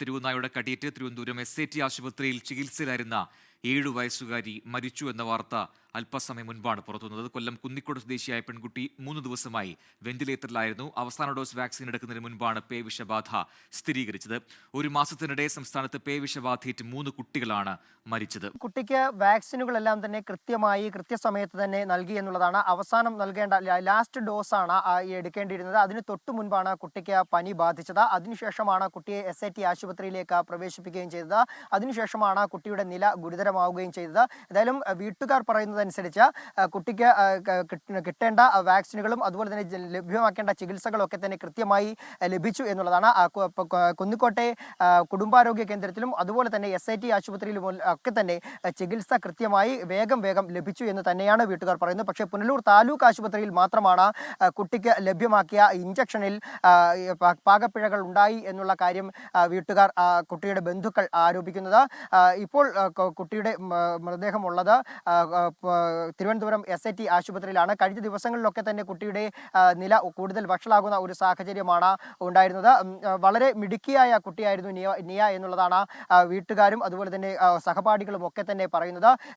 തെരുവുനായുടെ കടിയേറ്റ് Thiruvananthapuram SAT ആശുപത്രിയിൽ ചികിത്സയിലായിരുന്ന 7 വയസ്സുകാരി മരിച്ചു എന്ന വാർത്ത അല്പസമയം മുൻപാണ് പുറത്തുവന്നത്. കൊല്ലം കുന്നിക്കോട് സ്വദേശിയായ പെൺകുട്ടി 3 ദിവസമായി വെന്റിലേറ്ററിലായിരുന്നു. അവസാന ഡോസ് വാക്സിൻ എടുക്കുന്നതിന് മുൻപാണ് പേ വിഷബാധ സ്ഥിരീകരിച്ചത്. ഒരു മാസത്തിനിടെ സംസ്ഥാനത്ത് പേ വിഷബാധയേറ്റ് 3 കുട്ടികളാണ് മരിച്ചത്. കുട്ടിക്ക് വാക്സിനുകളെല്ലാം തന്നെ കൃത്യസമയത്ത് തന്നെ നൽകി എന്നുള്ളതാണ്. അവസാനം നൽകേണ്ട ലാസ്റ്റ് ഡോസാണ് എടുക്കേണ്ടിയിരുന്നത്. അതിന് തൊട്ടു മുൻപാണ് കുട്ടിക്ക് പനി ബാധിച്ചത്. അതിനുശേഷമാണ് കുട്ടിയെ SAT ആശുപത്രിയിലേക്ക് പ്രവേശിപ്പിക്കുകയും ചെയ്തത്. അതിനുശേഷമാണ് കുട്ടിയുടെ നില ഗുരുതരമാവുകയും ചെയ്തത്. ഏതായാലും വീട്ടുകാർ പറയുന്നതനുസരിച്ച് കുട്ടിക്ക് കിട്ടേണ്ട വാക്സിനുകളും അതുപോലെ തന്നെ ലഭ്യമാക്കേണ്ട ചികിത്സകളൊക്കെ തന്നെ കൃത്യമായി ലഭിച്ചു എന്നുള്ളതാണ്. കുന്നിക്കോട്ടെ കുടുംബാരോഗ്യ കേന്ദ്രത്തിലും അതുപോലെ തന്നെ SAT ആശുപത്രിയിലും ഒക്കെ തന്നെ ചികിത്സ കൃത്യമായി വേഗം ലഭിച്ചു എന്ന് തന്നെയാണ് വീട്ടുകാർ പറയുന്നത്. പക്ഷേ പുനലൂർ താലൂക്ക് ആശുപത്രിയിൽ മാത്രമാണ് കുട്ടിക്ക് ലഭ്യമാക്കിയ ഇഞ്ചക്ഷനിൽ പാകപ്പിഴകൾ ഉണ്ടായി എന്നുള്ള കാര്യം വീട്ടുകാർ കുട്ടിയുടെ ബന്ധുക്കൾ ആരോപിക്കുന്നത്. ഇപ്പോൾ കുട്ടിയുടെ മൃതദേഹമുള്ളത് തിരുവനന്തപുരം SAT ആശുപത്രിയിലാണ്. കഴിഞ്ഞ ദിവസങ്ങളിലൊക്കെ തന്നെ കുട്ടിയുടെ നില കൂടുതൽ വഷളാകുന്ന ഒരു സാഹചര്യമാണ് ഉണ്ടായിരുന്നത്. വളരെ മിടുക്കിയായ കുട്ടിയായിരുന്നു നിയ എന്നുള്ളതാണ് വീട്ടുകാരും അതുപോലെ തന്നെ സഹപാഠികളും ഒക്കെ തന്നെ പറയുന്നത്.